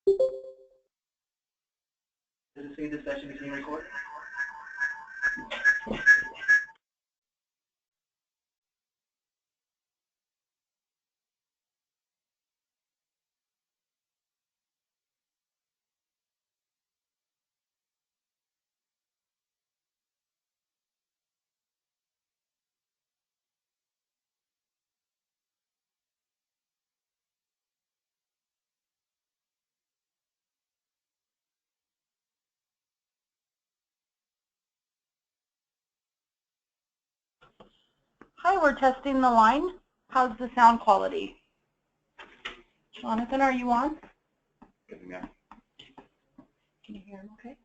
Does it say this session is being recorded? Hi, we're testing the line. How's the sound quality? Jonathan, are you on? Good to go. Can you hear him okay?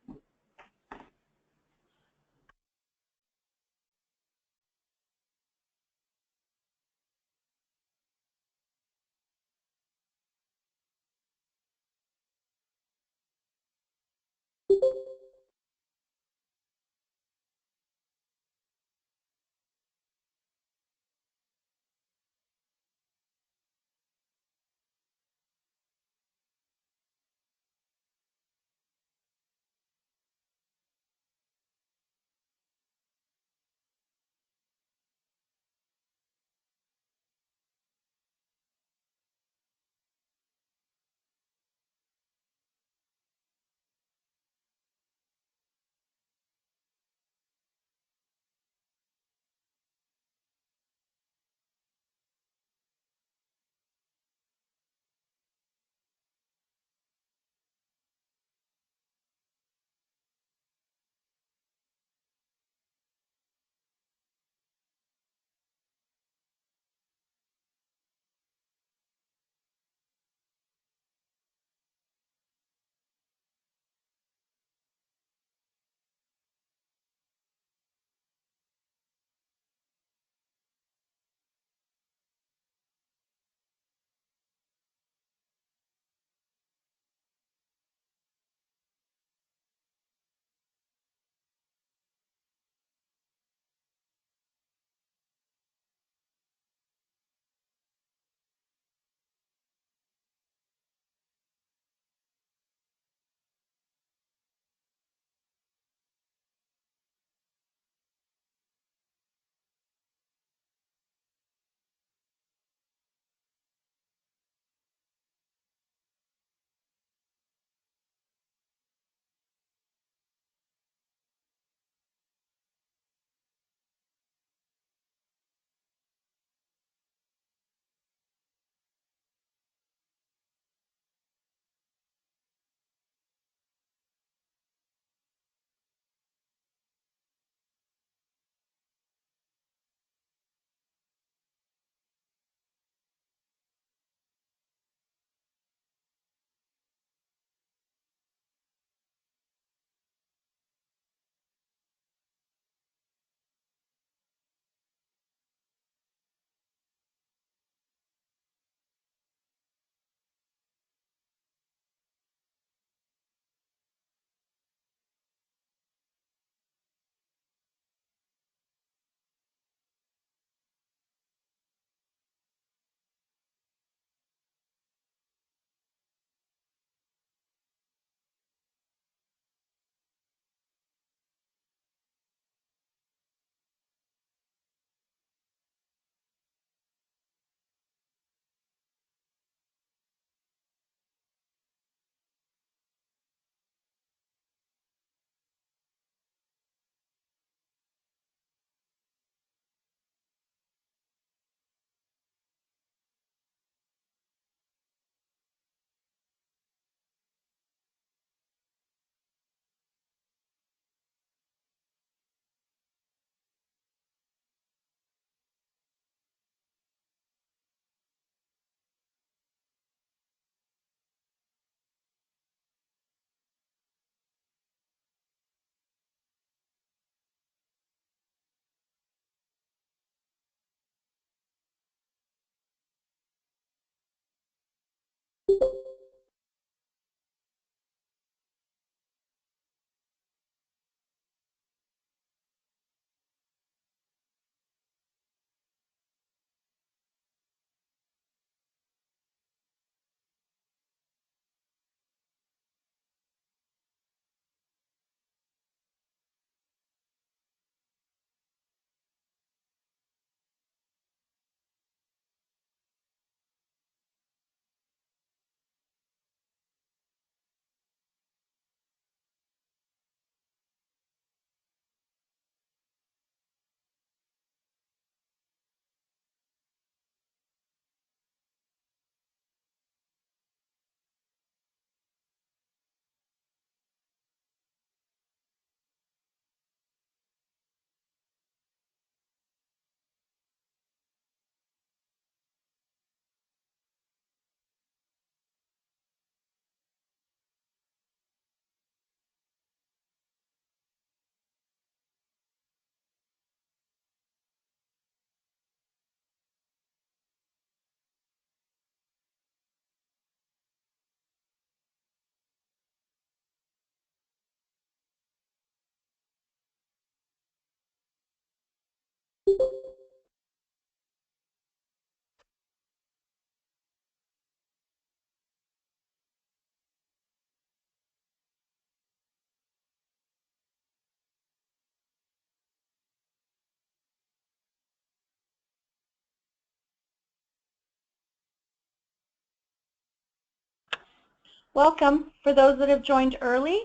Welcome. For those that have joined early,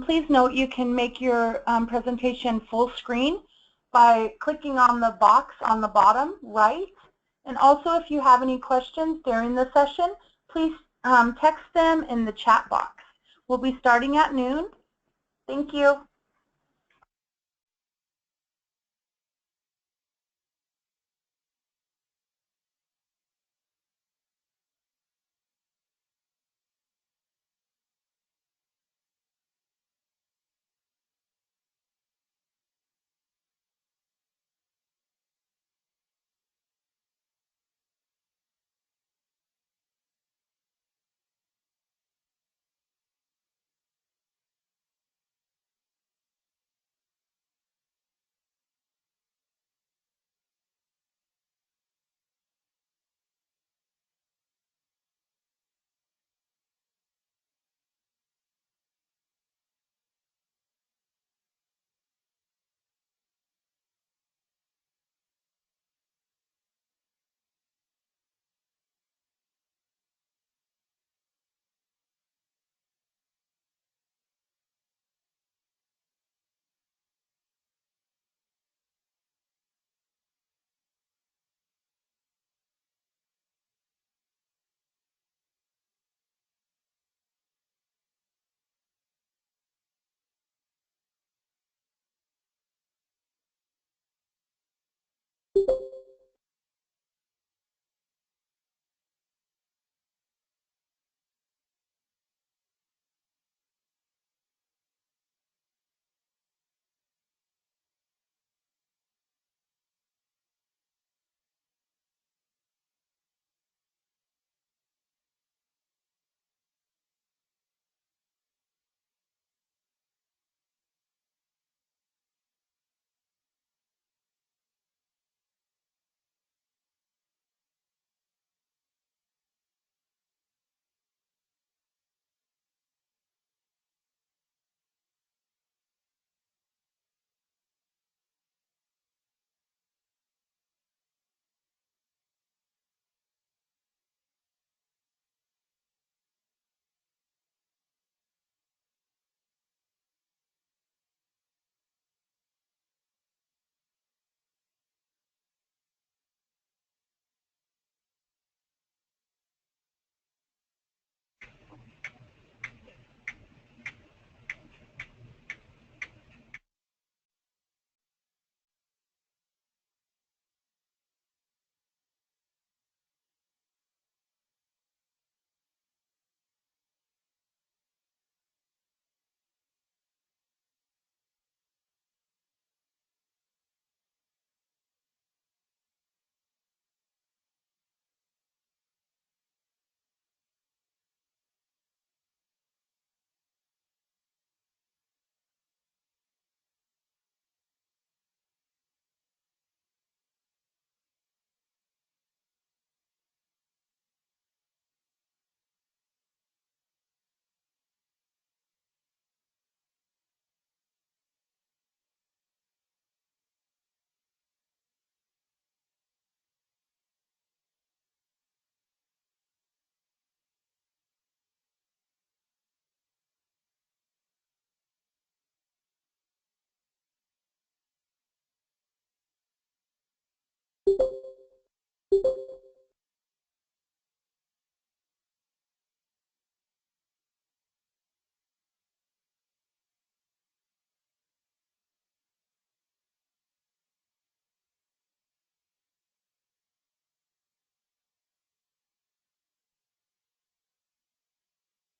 please note you can make your presentation full screen by clicking on the box on the bottom right. And also, if you have any questions during the session, please text them in the chat box. We'll be starting at noon. Thank you.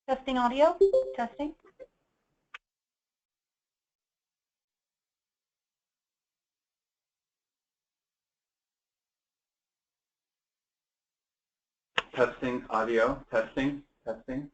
Testing audio. Testing. Testing audio. Testing. Testing.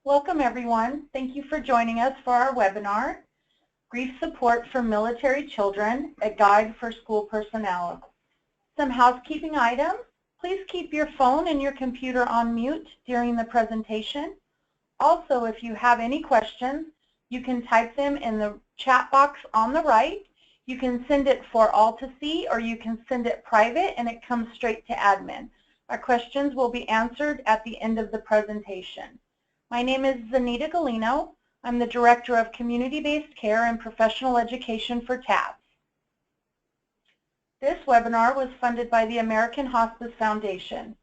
Welcome everyone. Thank you for joining us for our webinar, Grief Support for Military Children, a Guide for School Personnel. Some housekeeping items. Please keep your phone and your computer on mute during the presentation. Also, if you have any questions, you can type them in the chat box on the right. You can send it for all to see, or you can send it private and it comes straight to admin. Our questions will be answered at the end of the presentation. My name is Zanita Galino. I'm the Director of Community-Based Care and Professional Education for TAPS. This webinar was funded by the American Hospice Foundation.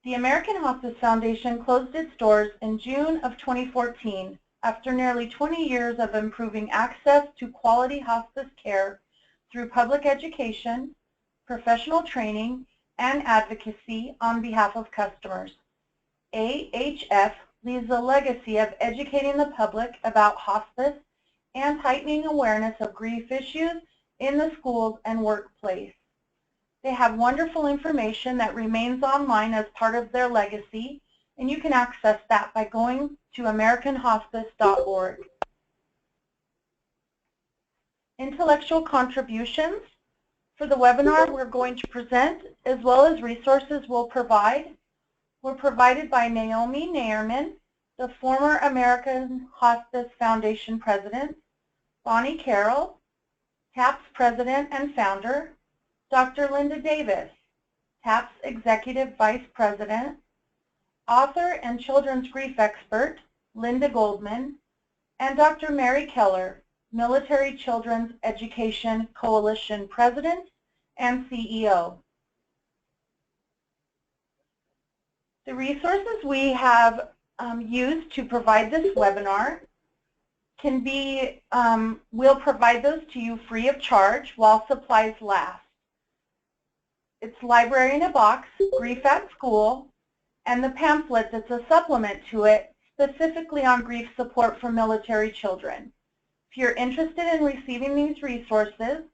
The American Hospice Foundation closed its doors in June of 2014 after nearly 20 years of improving access to quality hospice care through public education, professional training, and advocacy on behalf of customers. AHF leaves a legacy of educating the public about hospice and heightening awareness of grief issues in the schools and workplace. They have wonderful information that remains online as part of their legacy, and you can access that by going to americanhospice.org. Intellectual contributions. For the webinar we're going to present, as well as resources we'll provide, were provided by Naomi Nairman, the former American Hospice Foundation President, Bonnie Carroll, TAPS President and Founder, Dr. Linda Davis, TAPS Executive Vice President, author and children's grief expert, Linda Goldman, and Dr. Mary Keller, Military Children's Education Coalition President and CEO. The resources we have used to provide this webinar can be, we'll provide those to you free of charge while supplies last. It's Library in a Box, Grief at School, and the pamphlet that's a supplement to it specifically on grief support for military children. If you're interested in receiving these resources,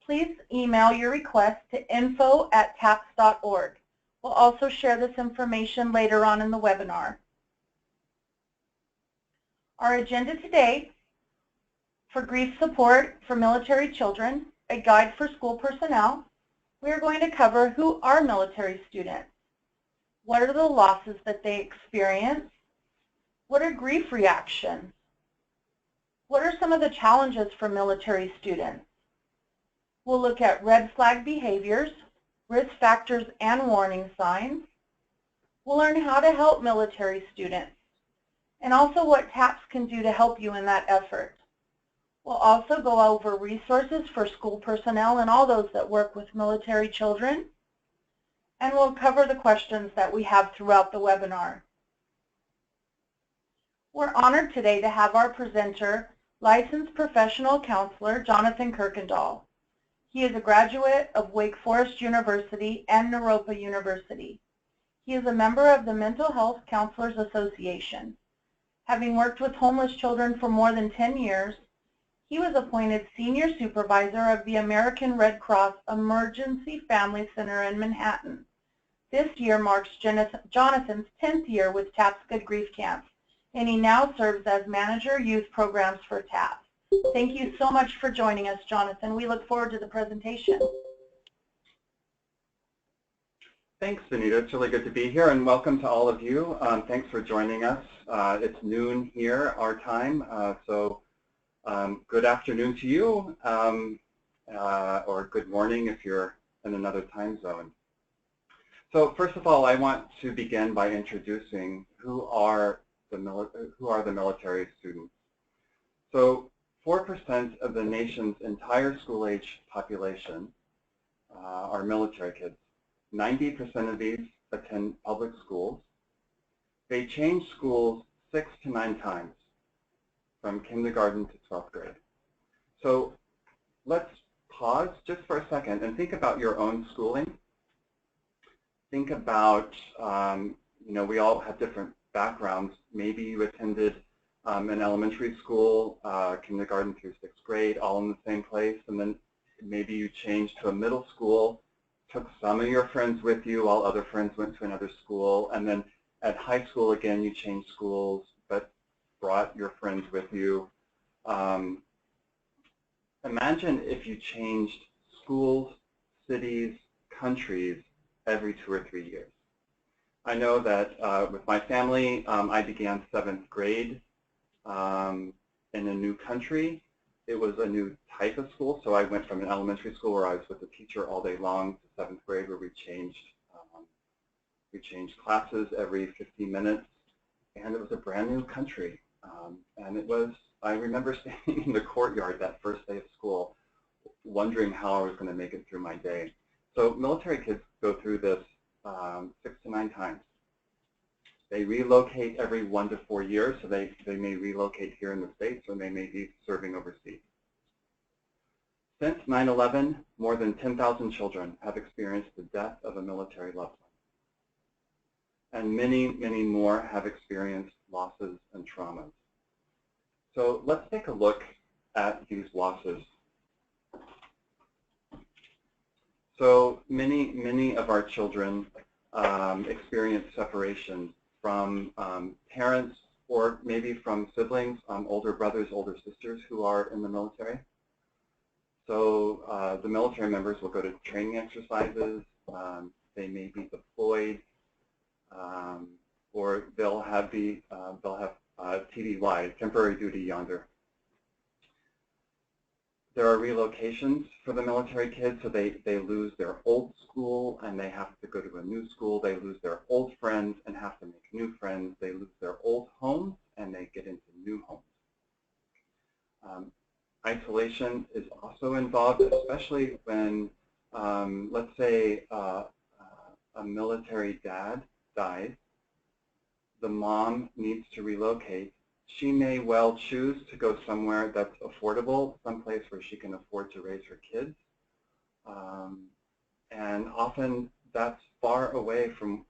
please email your request to info@taps.org. We'll also share this information later on in the webinar. Our agenda today for Grief Support for Military Children, a Guide for School Personnel, we are going to cover who are military students, what are the losses that they experience, what are grief reactions, what are some of the challenges for military students. We'll look at red flag behaviors, risk factors and warning signs. We'll learn how to help military students and also what TAPS can do to help you in that effort. We'll also go over resources for school personnel and all those that work with military children. And we'll cover the questions that we have throughout the webinar. We're honored today to have our presenter, licensed professional counselor, Jonathan Kirkendall. He is a graduate of Wake Forest University and Naropa University. He is a member of the Mental Health Counselors Association. Having worked with homeless children for more than 10 years, he was appointed Senior Supervisor of the American Red Cross Emergency Family Center in Manhattan. This year marks Jonathan's 10th year with TAPS Good Grief Camps, and he now serves as Manager Youth Programs for TAPS. Thank you so much for joining us, Jonathan. We look forward to the presentation. Thanks, Anita. It's really good to be here, and welcome to all of you. Thanks for joining us. It's noon here, our time, so good afternoon to you, or good morning if you're in another time zone. So first of all, I want to begin by introducing who are the military students. So 4% of the nation's entire school-age population are military kids. 90% of these attend public schools. They change schools 6 to 9 times, from kindergarten to 12th grade. So let's pause just for a second and think about your own schooling. think about, we all have different backgrounds. Maybe you attended an elementary school, kindergarten through 6th grade, all in the same place, and then maybe you changed to a middle school, took some of your friends with you while other friends went to another school, and then at high school again you changed schools but brought your friends with you. Imagine if you changed schools, cities, countries every 2 or 3 years. I know that with my family, I began 7th grade in a new country. It was a new type of school, so I went from an elementary school where I was with the teacher all day long to 7th grade where we changed classes every 15 minutes, and it was a brand new country. And it was, I remember standing in the courtyard that first day of school wondering how I was going to make it through my day. So military kids go through this 6 to 9 times. They relocate every 1 to 4 years, so they may relocate here in the States or they may be serving overseas. Since 9/11, more than 10,000 children have experienced the death of a military loved one. And many, many more have experienced losses and traumas. So let's take a look at these losses. So many of our children experience separation from parents or maybe from siblings, older brothers, older sisters who are in the military. So the military members will go to training exercises, they may be deployed, or they'll have TDY, temporary duty yonder. There are relocations for the military kids, so they lose their old school and they have to go to a new school. They lose their old friends and have to make new friends. They lose their old homes and they get into new homes. Isolation is also involved, especially when, let's say, a military dad dies. The mom needs to relocate. She may well choose to go somewhere that's affordable, someplace where she can afford to raise her kids. And often that's far away from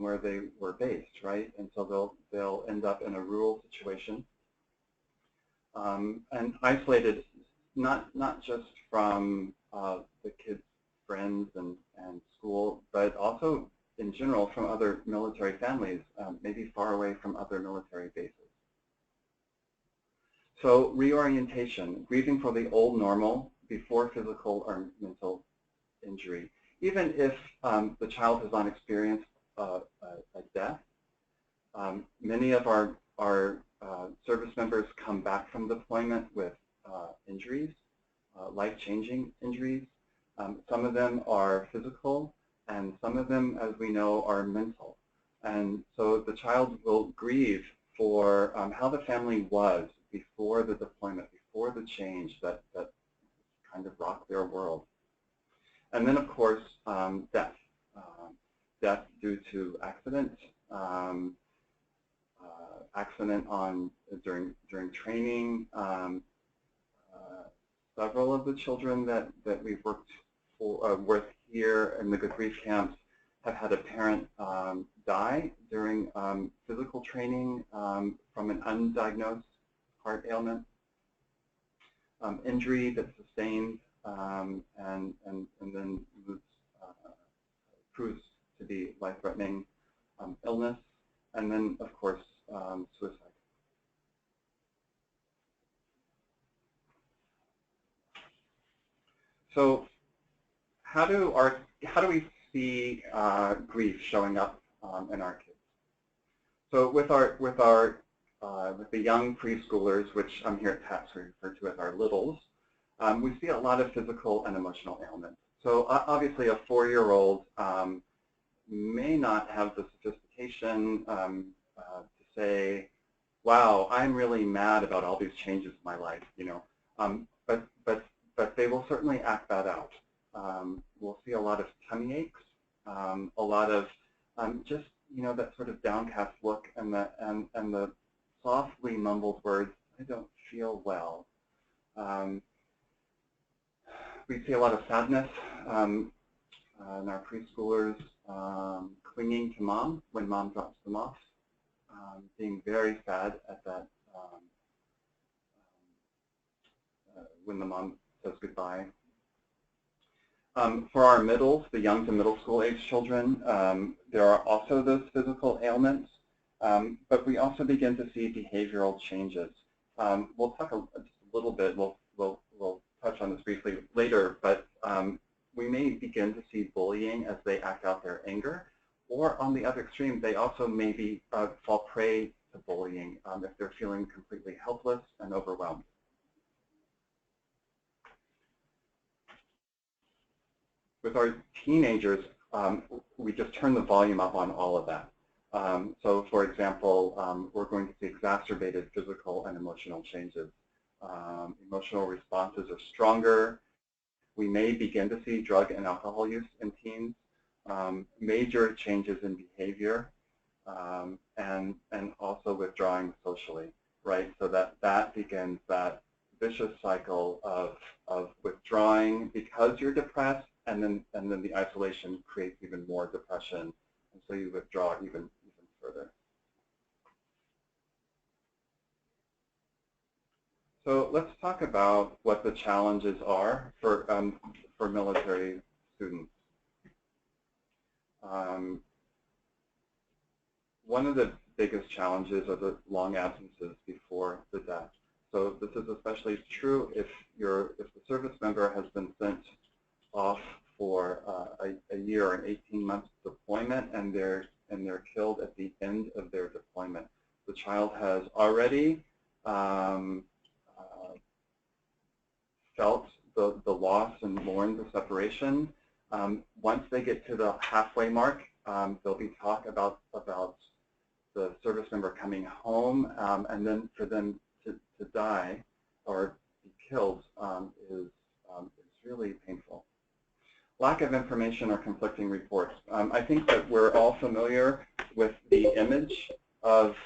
where they were based, right? And so they'll end up in a rural situation. And isolated, not just from the kids' friends and school, but also in general from other military families, maybe far away from other military bases. So reorientation, grieving for the old normal before physical or mental injury. Even if the child has not experienced a death, many of our service members come back from deployment with injuries, life-changing injuries. Some of them are physical, and some of them, as we know, are mental. And so the child will grieve for how the family was before the deployment, before the change that kind of rocked their world. And then, of course, death. Death due to accident, accident during training. Several of the children that we've worked with here in the Good Grief camps have had a parent die during physical training from an undiagnosed heart ailment, injury that's sustained and then proves to be life-threatening, illness, and then, of course, suicide. So how do we see grief showing up in our kids? So with the young preschoolers, which here at TAPS we refer to as our littles, we see a lot of physical and emotional ailments. So obviously a 4-year-old may not have the sophistication to say, wow, I'm really mad about all these changes in my life, but they will certainly act that out. We'll see a lot of tummy aches, a lot of just that sort of downcast look and the softly mumbled words, I don't feel well. We see a lot of sadness. and our preschoolers clinging to mom when mom drops them off, being very sad at that when the mom says goodbye. For our middles, the young to middle school age children, there are also those physical ailments, but we also begin to see behavioral changes. We'll talk just a little bit, we'll touch on this briefly later, but we may begin to see bullying as they act out their anger, or on the other extreme, they also maybe fall prey to bullying if they're feeling completely helpless and overwhelmed. With our teenagers, we just turn the volume up on all of that. So for example, we're going to see exacerbated physical and emotional changes. Emotional responses are stronger. We may begin to see drug and alcohol use in teens, major changes in behavior, and also withdrawing socially, right? So that begins that vicious cycle of withdrawing because you're depressed, and then the isolation creates even more depression, and so you withdraw even further. So let's talk about what the challenges are for military students. One of the biggest challenges are the long absences before the death. So this is especially true if the service member has been sent off for a year or an 18-month deployment, and they're killed at the end of their deployment. The child has already felt the loss and mourn the separation. Once they get to the halfway mark, there'll be talk about the service member coming home, and then for them to die or be killed is really painful. Lack of information or conflicting reports. I think that we're all familiar with the image of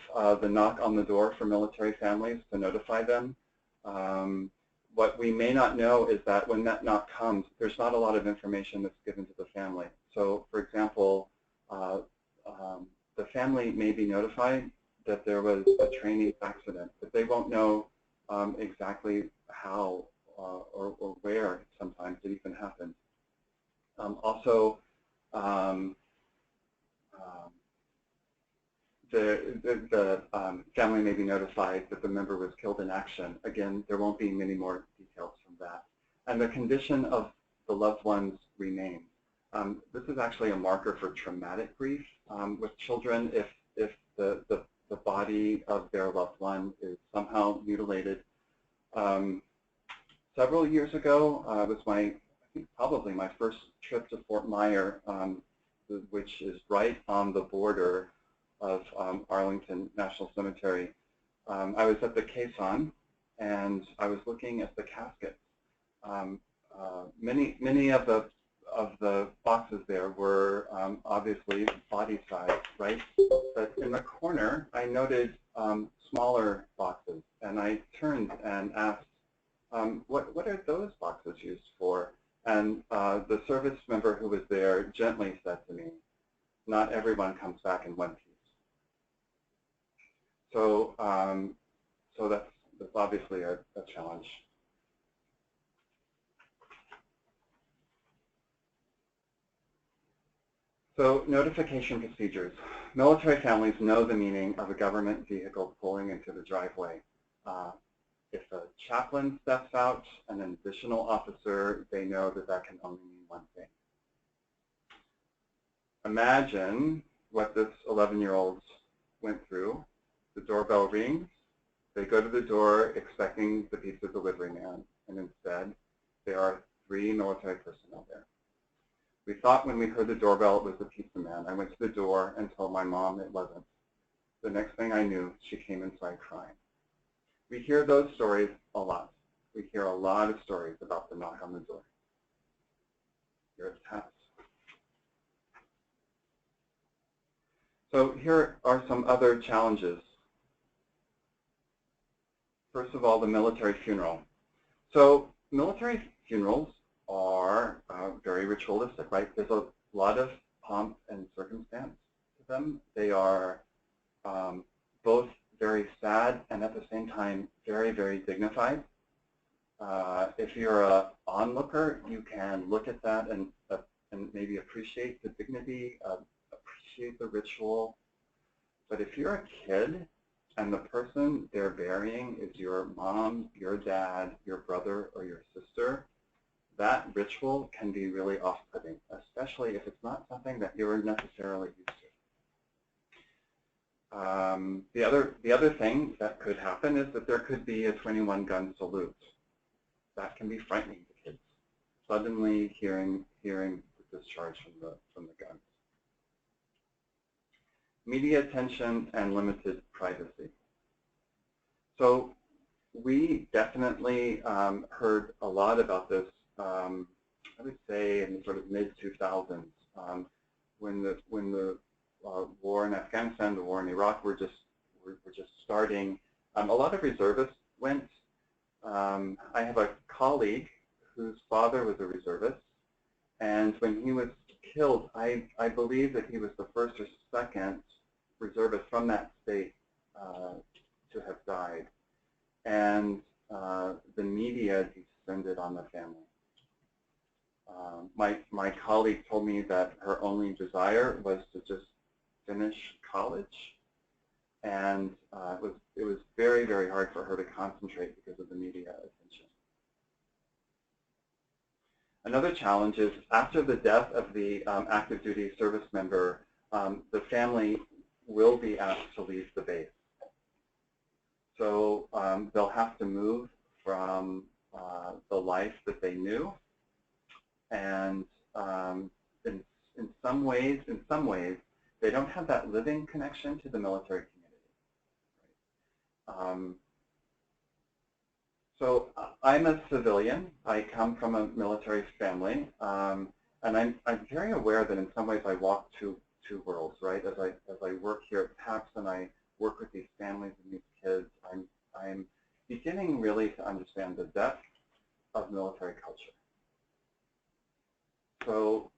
the knock on the door for military families to notify them. What we may not know is that when that knock comes, there's not a lot of information that's given to the family. So, for example, the family may be notified that there was a training accident, but they won't know exactly how or where sometimes it even happened. Also, the family may be notified that the member was killed in action. Again, there won't be many more details from that. And the condition of the loved ones remains. This is actually a marker for traumatic grief with children. If the body of their loved one is somehow mutilated. Several years ago, was probably my first trip to Fort Myer, which is right on the border of Arlington National Cemetery. I was at the caisson, and I was looking at the caskets. Many of the boxes there were obviously body size, right? But in the corner, I noted smaller boxes, and I turned and asked, what are those boxes used for? And the service member who was there gently said to me, not everyone comes back in one piece. So, so that's obviously a challenge. So, notification procedures. Military families know the meaning of a government vehicle pulling into the driveway. If a chaplain steps out, an additional officer, they know that that can only mean one thing. Imagine what this 11-year-old went through. The doorbell rings. They go to the door expecting the pizza delivery man, and instead, there are 3 military personnel there. We thought when we heard the doorbell it was the pizza man. I went to the door and told my mom it wasn't. The next thing I knew, she came inside crying. We hear those stories a lot. We hear a lot of stories about the knock on the door. Here it taps. So here are some other challenges. First of all, the military funeral. So military funerals are very ritualistic, right? There's a lot of pomp and circumstance to them. They are both very sad and at the same time very, very dignified. If you're an onlooker, you can look at that and maybe appreciate the dignity, appreciate the ritual. But if you're a kid and the person they're burying is your mom, your dad, your brother, or your sister, that ritual can be really off-putting, especially if it's not something that you're necessarily used to. The other thing that could happen is that there could be a 21-gun salute. That can be frightening to kids. Suddenly hearing the discharge from the guns. Media attention and limited privacy. So we definitely heard a lot about this. I would say in the sort of mid-2000s, when the war in Afghanistan, the war in Iraq were just starting. A lot of reservists went. I have a colleague whose father was a reservist, and when he was killed, I believe that he was the first or second reservist from that state to have died, and the media descended on the family. My colleague told me that her only desire was to just finish college, and it was very, very hard for her to concentrate because of the media attention. Another challenge is after the death of the active duty service member, the family will be asked to leave the base. So they'll have to move from the life that they knew, and in some ways, they don't have that living connection to the military community. So I'm a civilian. I come from a military family, and I'm very aware that in some ways I walk two worlds, right? As I work here at PAPS and I work with these families and these kids, I'm beginning really to understand the depth of military culture. So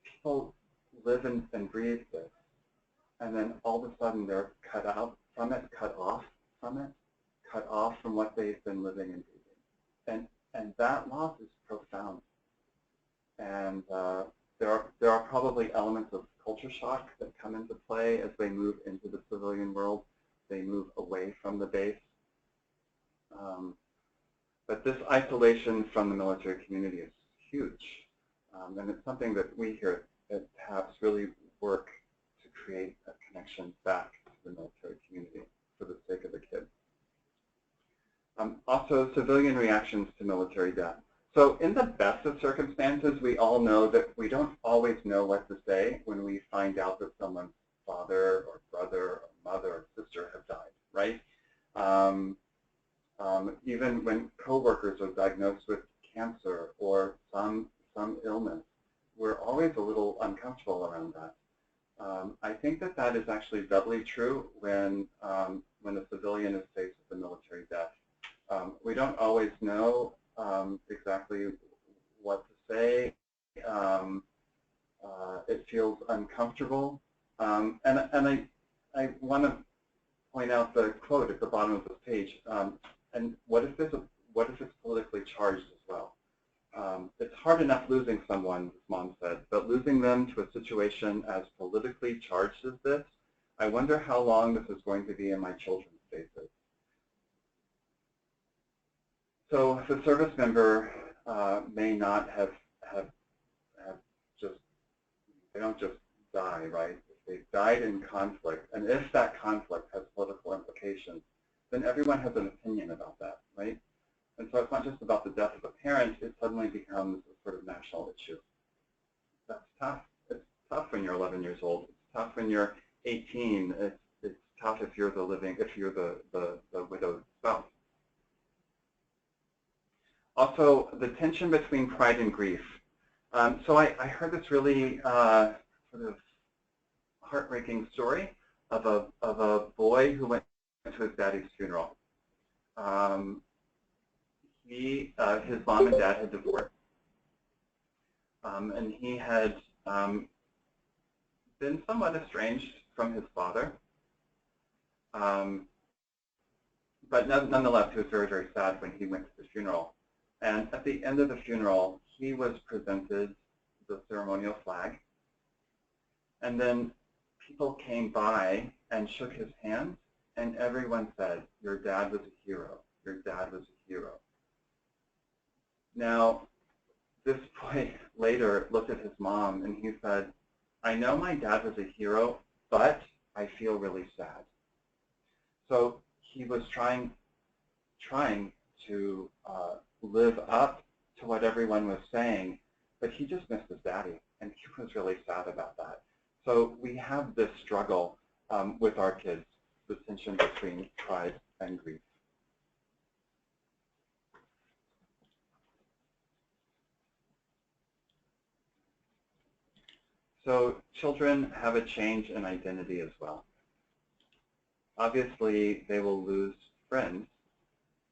people live and breathe this, and then all of a sudden they're cut out from it, cut off from it, cut off from what they've been living and breathing, and that loss is profound. And there are probably elements of culture shock that come into play as they move into the civilian world. They move away from the base. But this isolation from the military community is huge. And it's something that we here at PAPS really work to create a connection back to the military community for the sake of the kids. Also, civilian reactions to military death. So in the best of circumstances, we all know that we don't always know what to say when we find out that someone's father or brother or mother or sister have died, right? Even when coworkers are diagnosed with cancer or some illness, we're always a little uncomfortable around that. I think that is actually doubly true when a civilian is faced with a military death. We don't always know exactly what to say. It feels uncomfortable. And I want to point out the quote at the bottom of this page. And what if it's politically charged as well? It's hard enough losing someone, as Mom said, but losing them to a situation as politically charged as this, I wonder how long this is going to be in my children's faces. So the service member may not have just, they don't just die, right? If they died in conflict, and if that conflict has political implications, then everyone has an opinion about that, right? And so it's not just about the death of a parent, it suddenly becomes a sort of national issue. That's tough. It's tough when you're 11 years old. It's tough when you're 18. It's tough if you're the widowed spouse. Also, the tension between pride and grief. So I heard this really sort of heartbreaking story of a boy who went to his daddy's funeral. His mom and dad had divorced, and he had been somewhat estranged from his father. But nonetheless, he was very, very sad when he went to the funeral. And at the end of the funeral, he was presented the ceremonial flag. And then people came by and shook his hand, and everyone said, "Your dad was a hero. Your dad was a hero." Now, this boy later looked at his mom and he said, "I know my dad was a hero, but I feel really sad." So he was trying to live up to what everyone was saying, but he just missed his daddy, and he was really sad about that. So we have this struggle with our kids, the tension between pride and grief. So children have a change in identity as well. Obviously, they will lose friends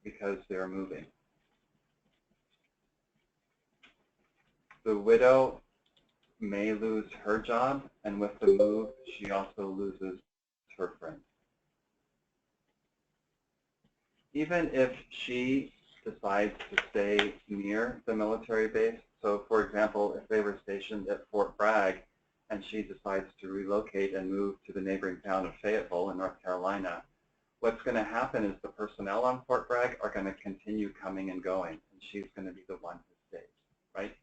because they're moving. The widow may lose her job, and with the move, she also loses her friend. Even if she decides to stay near the military base, so for example, if they were stationed at Fort Bragg and she decides to relocate and move to the neighboring town of Fayetteville in North Carolina, what's going to happen is the personnel on Fort Bragg are going to continue coming and going, and she's going to be the one who stays, right?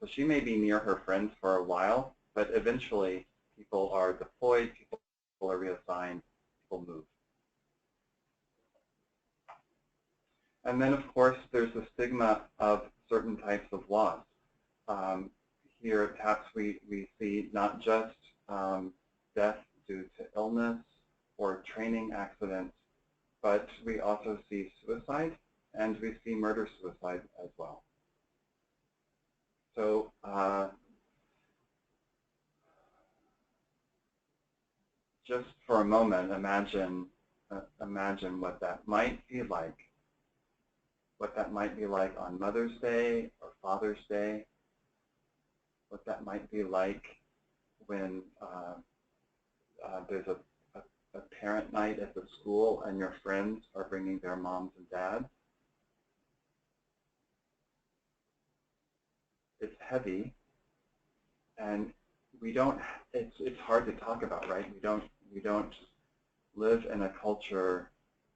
So she may be near her friends for a while, but eventually people are deployed, people are reassigned, people move. And then, of course, there's the stigma of certain types of loss. Here at TAPS, we see not just death due to illness or training accidents, but we also see suicide, and we see murder-suicide as well. So just for a moment, imagine what that might be like. What that might be like on Mother's Day or Father's Day. What that might be like when there's a parent night at the school and your friends are bringing their moms and dads. It's heavy, and we don't. It's hard to talk about, right? We don't live in a culture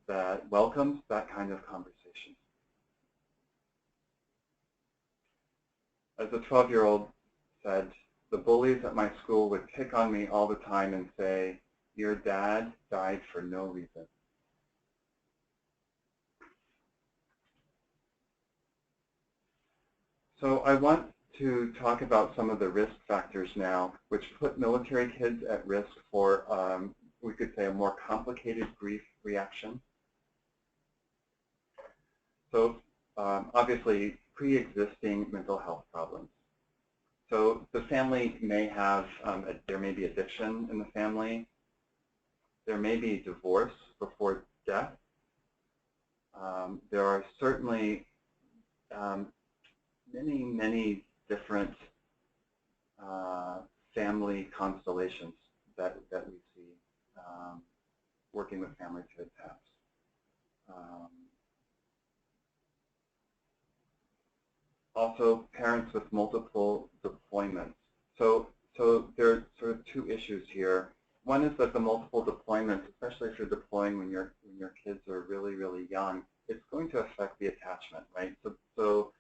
that welcomes that kind of conversation. As a 12-year-old said, the bullies at my school would pick on me all the time and say, "Your dad died for no reason." So I want to talk about some of the risk factors now, which put military kids at risk for, we could say, a more complicated grief reaction. So obviously, pre-existing mental health problems. So the family may have, there may be addiction in the family. There may be divorce before death. There are certainly many different family constellations that we see working with families here at TAPS. Also, parents with multiple deployments. So there are sort of two issues here. One is that the multiple deployments, especially if you're deploying when your kids are really, really young, it's going to affect the attachment, right? So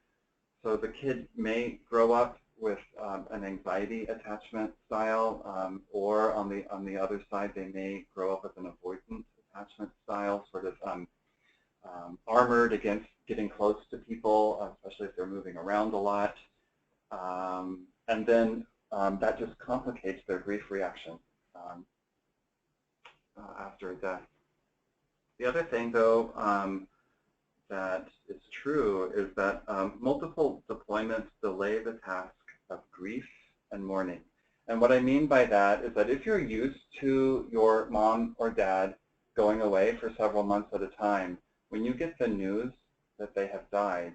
the kid may grow up with an anxiety attachment style, or on the other side, they may grow up with an avoidance attachment style, sort of armored against getting close to people, especially if they're moving around a lot. And then that just complicates their grief reaction after death. The other thing, though, that is true is that multiple deployments delay the task of grief and mourning. And what I mean by that is that if you're used to your mom or dad going away for several months at a time, when you get the news that they have died,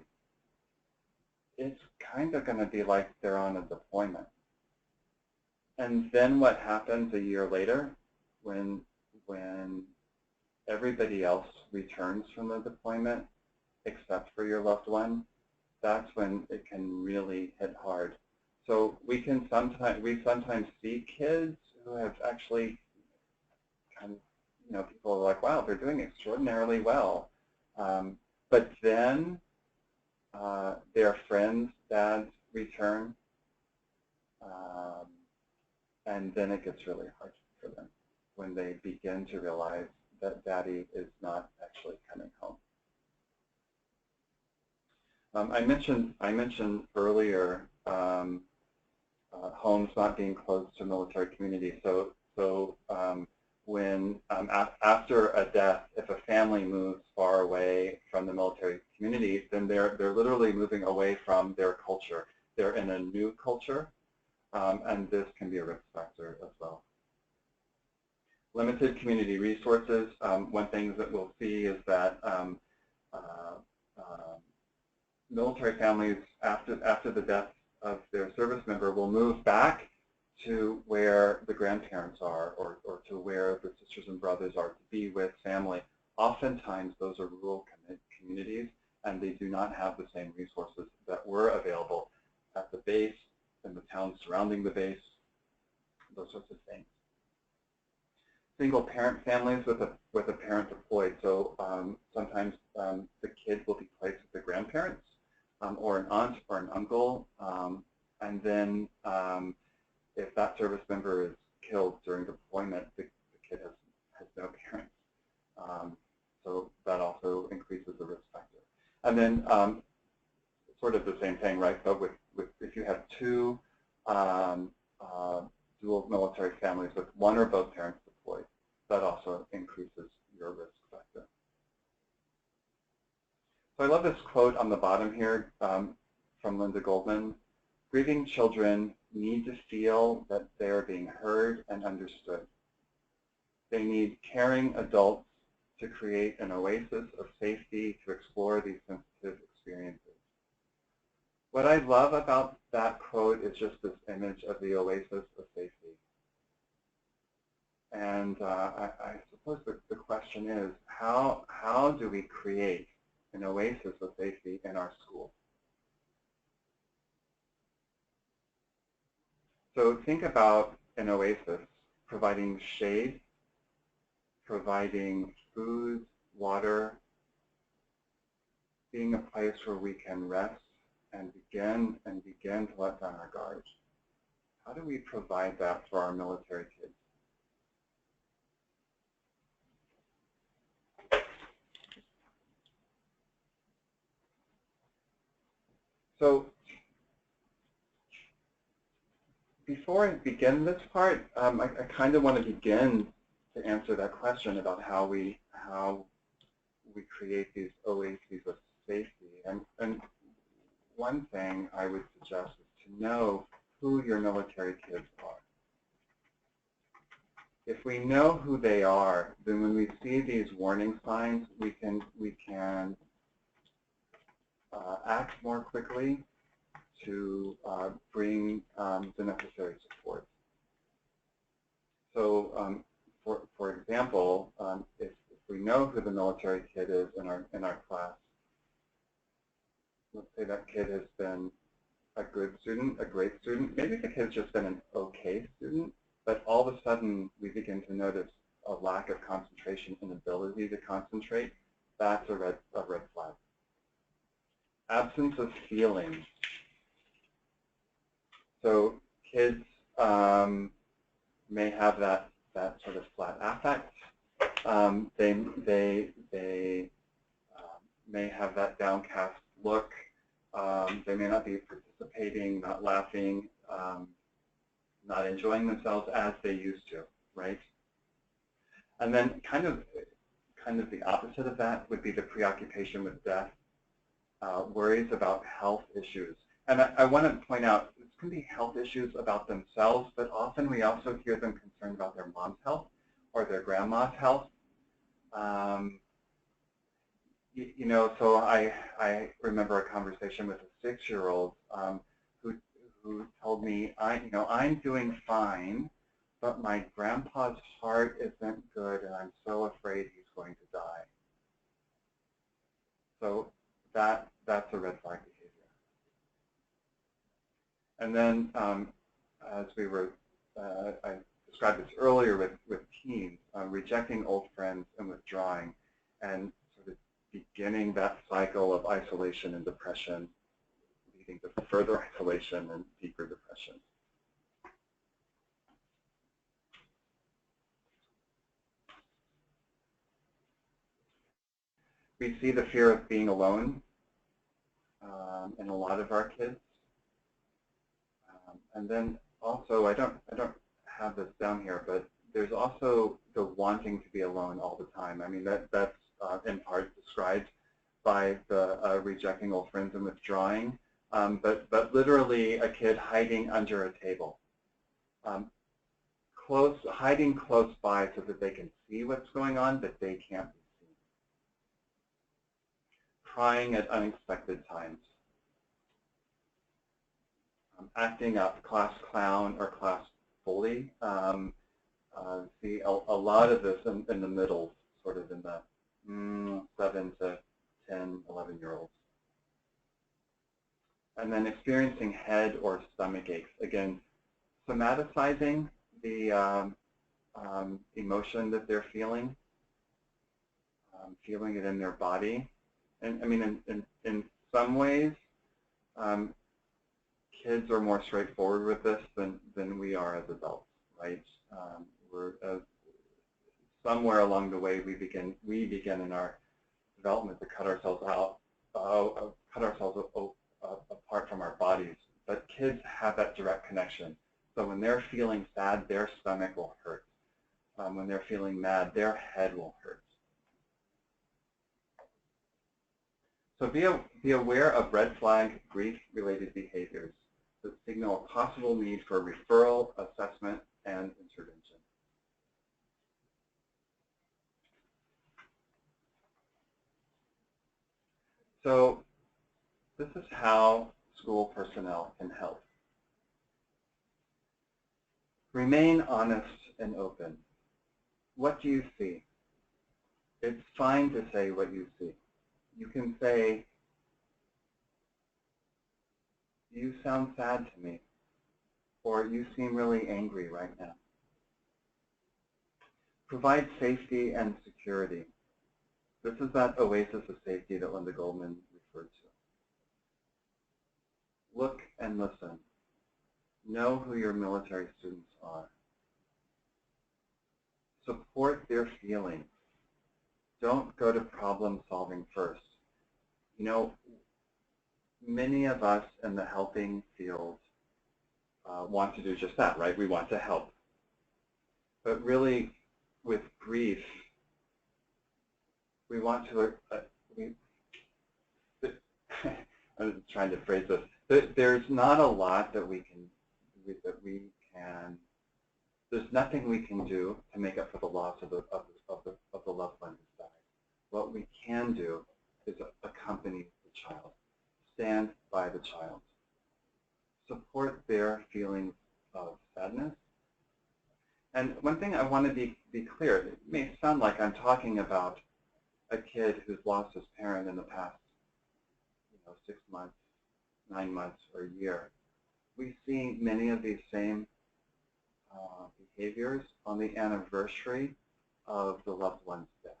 it's kind of going to be like they're on a deployment. And then what happens a year later when everybody else returns from the deployment except for your loved one? That's when it can really hit hard. So we sometimes see kids who have actually kind of, people are like, wow, they're doing extraordinarily well. But then their friends' dads return, and then it gets really hard for them when they begin to realize that daddy is not actually coming home. I mentioned earlier homes not being close to military communities. So when after a death, if a family moves far away from the military community, then they're literally moving away from their culture. They're in a new culture, and this can be a risk factor as well. Limited community resources. One thing that we'll see is that military families, after the death of their service member, will move back to where the grandparents are, or to where the sisters and brothers are, to be with family. Oftentimes, those are rural communities, and they do not have the same resources that were available at the base, in the towns surrounding the base, those sorts of things. Single-parent families with a parent deployed. So sometimes the kid will be placed with the grandparents, or an aunt or an uncle, and then if that service member is killed during deployment, the kid has no parents. So that also increases the risk factor. And then sort of the same thing, right? But if you have two dual military families with one or both parents deployed, that also increases your risk factor. So I love this quote on the bottom here from Linda Goldman. Grieving children need to feel that they are being heard and understood. They need caring adults to create an oasis of safety to explore these sensitive experiences. What I love about that quote is just this image of the oasis of safety. And I suppose the question is, how do we create an oasis of safety in our schools? So think about an oasis providing shade, providing food, water, being a place where we can rest and begin to let down our guard. How do we provide that for our military kids? So before I begin this part, I kind of want to begin to answer that question about how we create these oases of safety. And one thing I would suggest is to know who your military kids are. If we know who they are, then when we see these warning signs, we can act more quickly to bring the necessary support. So, for example, if we know who the military kid is in our class, let's say that kid has been a good student, a great student. Maybe the kid's just been an okay student, but all of a sudden we begin to notice a lack of concentration, inability to concentrate. That's a red flag. Absence of feeling. So kids may have that sort of flat affect. They may have that downcast look. They may not be participating, not laughing, not enjoying themselves as they used to, right? And then kind of the opposite of that would be the preoccupation with death, worries about health issues. And I want to point out, this can be health issues about themselves, but often we also hear them concerned about their mom's health or their grandma's health. You know, so I remember a conversation with a 6-year-old who told me, I'm doing fine, but my grandpa's heart isn't good, and I'm so afraid he's going to die. So that's a red flag behavior. And then, as we were, I described this earlier with teens, rejecting old friends and withdrawing, and sort of beginning that cycle of isolation and depression, leading to further isolation and deeper depression. We see the fear of being alone in a lot of our kids. And then also, I don't have this down here, but there's also the wanting to be alone all the time. I mean, that's in part described by the rejecting old friends and withdrawing, but literally a kid hiding under a table, hiding close by so that they can see what's going on, but they can't be seen. Crying at unexpected times. Acting up, class clown or class bully. See a lot of this in the middle, sort of in the 7 to 10, 11-year-olds. And then experiencing head or stomach aches. Again, somaticizing the emotion that they're feeling, feeling it in their body. And I mean, in some ways, kids are more straightforward with this than we are as adults, right? We're somewhere along the way we begin in our development to cut ourselves apart from our bodies. But kids have that direct connection. So when they're feeling sad, their stomach will hurt. When they're feeling mad, their head will hurt. So be aware of red flag grief-related behaviors that signal a possible need for referral, assessment, and intervention. So this is how school personnel can help. Remain honest and open. What do you see? It's fine to say what you see. You can say, you sound sad to me, or you seem really angry right now. Provide safety and security. This is that oasis of safety that Linda Goldman referred to. Look and listen. Know who your military students are. Support their feelings. Don't go to problem solving first. You know, many of us in the helping field want to do just that, right? We want to help. But really, with grief, we want to, I'm trying to phrase this, there's not a lot that there's nothing we can do to make up for the loss of the loved one who's died. What we can do is accompany the child, stand by the child, support their feelings of sadness. And one thing I want to be clear, it may sound like I'm talking about a kid who's lost his parent in the past 6 months, 9 months, or a year. We see many of these same behaviors on the anniversary of the loved one's death.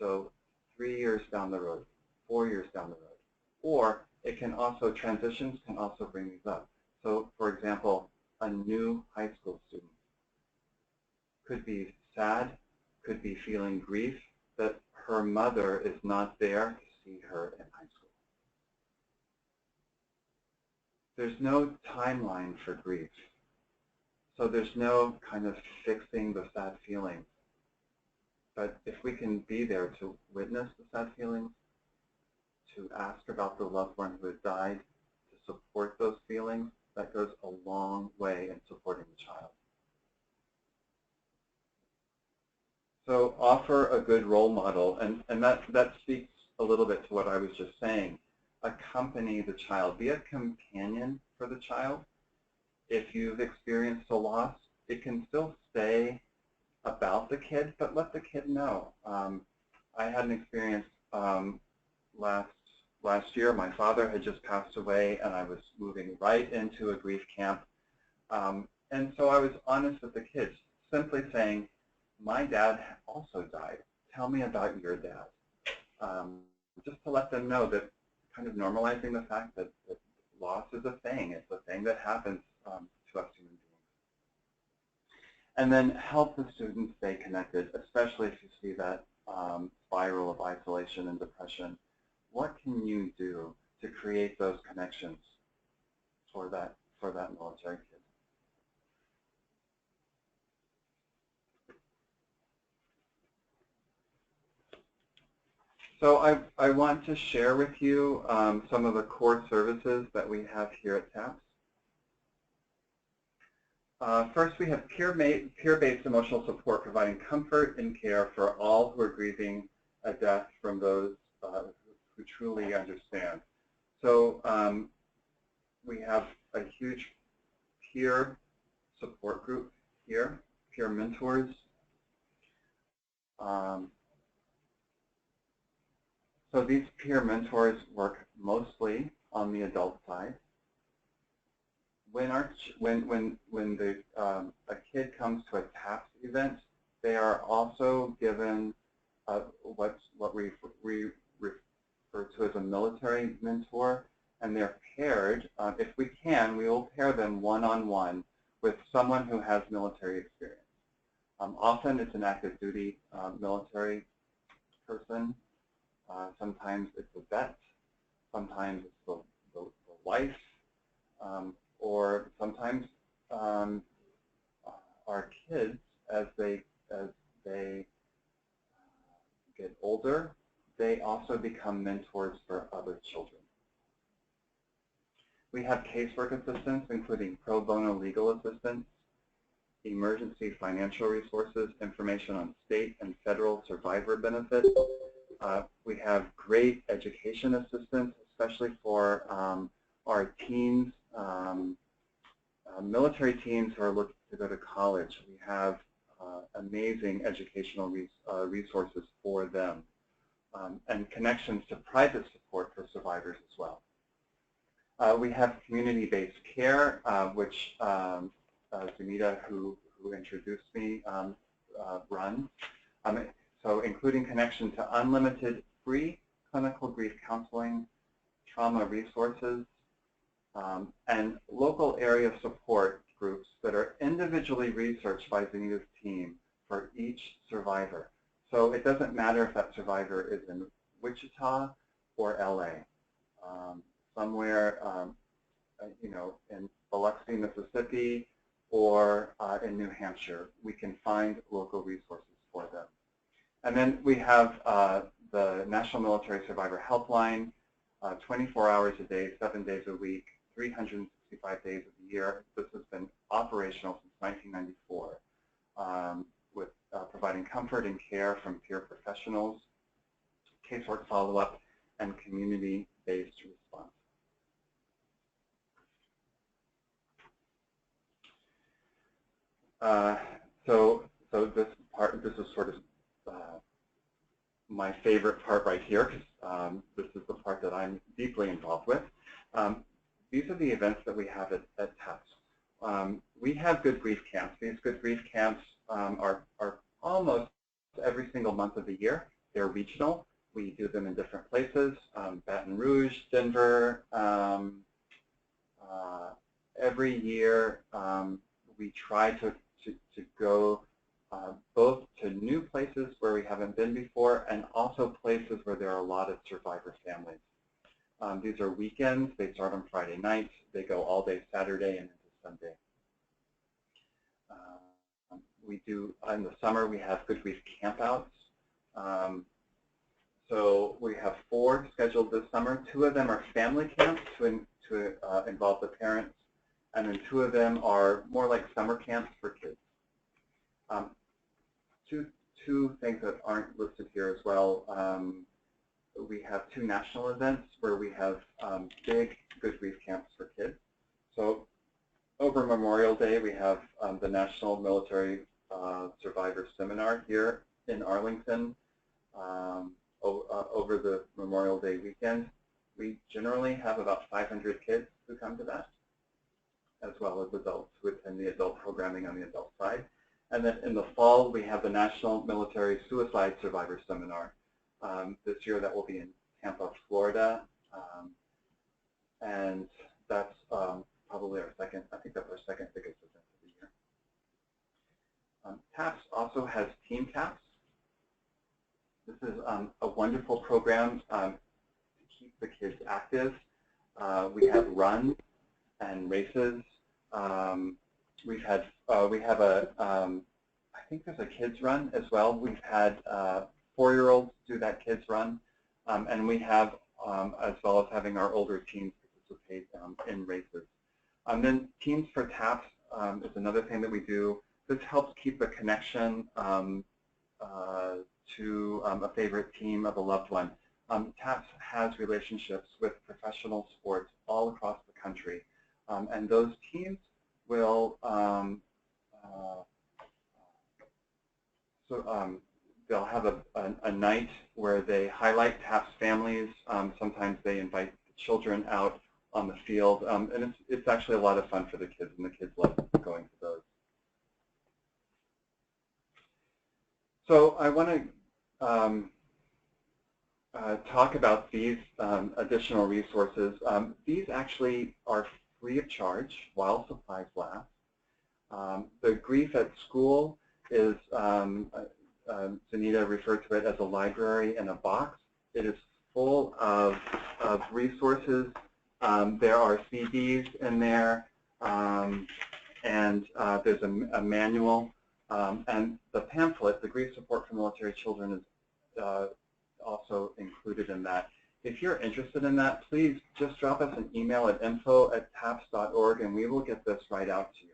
So 3 years down the road, 4 years down the road. Or it can also, transitions can also bring these up. So for example, a new high school student could be sad, could be feeling grief that her mother is not there to see her in high school. There's no timeline for grief. So there's no kind of fixing the sad feelings. But if we can be there to witness the sad feelings, to ask about the loved one who has died, to support those feelings, that goes a long way in supporting the child. So offer a good role model, and that speaks a little bit to what I was just saying. Accompany the child. Be a companion for the child. If you've experienced a loss, it can still stay about the kid, but let the kid know. I had an experience last year. My father had just passed away, and I was moving right into a grief camp. And so I was honest with the kids, simply saying, my dad also died. Tell me about your dad. Just to let them know that, kind of normalizing the fact that loss is a thing. It's a thing that happens to us human beings. And then help the students stay connected, especially if you see that spiral of isolation and depression. What can you do to create those connections for that military kid? So I want to share with you some of the core services that we have here at TAPS. First, we have peer-based emotional support, providing comfort and care for all who are grieving a death from those who truly understand. So we have a huge peer support group here, peer mentors. So these peer mentors work mostly on the adult side. When a kid comes to a TAPS event, they are also given what we refer to as a military mentor, and they're paired. If we can, we will pair them one-on-one with someone who has military experience. Often it's an active duty military person. Sometimes it's a vet. Sometimes it's the wife. Or sometimes our kids, as they get older, they also become mentors for other children. We have casework assistance, including pro bono legal assistance, emergency financial resources, information on state and federal survivor benefits. We have great education assistance, especially for our teens, military teens who are looking to go to college. We have amazing educational resources for them, and connections to private support for survivors as well. We have community-based care, which Sunita, who introduced me, runs. So including connection to unlimited free clinical grief counseling, trauma resources, and local area support groups that are individually researched by Sunita's team for each survivor. So it doesn't matter if that survivor is in Wichita or LA. Somewhere, in Biloxi, Mississippi, or in New Hampshire, we can find local resources for them. And then we have the National Military Survivor Helpline, 24 hours a day, 7 days a week, 365 days of the year. This has been operational since 1994, with providing comfort and care from peer professionals, casework follow-up, and community-based response. So this is sort of my favorite part right here, because this is the part that I'm deeply involved with. These are the events that we have at TAPS. We have good grief camps. These good grief camps are almost every single month of the year. They're regional. We do them in different places, Baton Rouge, Denver. Every year we try to go both to new places where we haven't been before and also places where there are a lot of survivor families. These are weekends. They start on Friday nights. They go all day Saturday and into Sunday. We do, in the summer, we have good grief campouts. So we have 4 scheduled this summer. 2 of them are family camps to involve the parents, and then 2 of them are more like summer camps for kids. Two things that aren't listed here as well. we have 2 national events where we have big good grief camps for kids. So over Memorial Day, we have the National Military Survivor Seminar here in Arlington. Over the Memorial Day weekend, we generally have about 500 kids who come to that, as well as adults who attend the adult programming on the adult side. And then in the fall, we have the National Military Suicide Survivor Seminar. This year, that will be in Tampa, Florida. And that's probably our second, I think that's our second biggest event of the year. TAPS also has Team TAPS. This is a wonderful program to keep the kids active. We have runs and races. We have I think there's a kids run as well. We've had 4-year-olds do that kids run, and we have, as well as having our older teens participate in races. Then Teams for TAPS is another thing that we do. This helps keep the connection to a favorite team of a loved one. TAPS has relationships with professional sports all across the country, and those teams will they'll have a night where they highlight TAPS families. Sometimes they invite the children out on the field, and it's actually a lot of fun for the kids, and the kids love going to those. So I want to talk about these additional resources. These actually are free of charge while supplies last. The Grief at School is, Sunita referred to it as a library in a box. It is full of resources. There are CDs in there, and there's a manual. And the pamphlet, the Grief Support for Military Children, is also included in that. If you're interested in that, please just drop us an email at info@taps.org, and we will get this right out to you.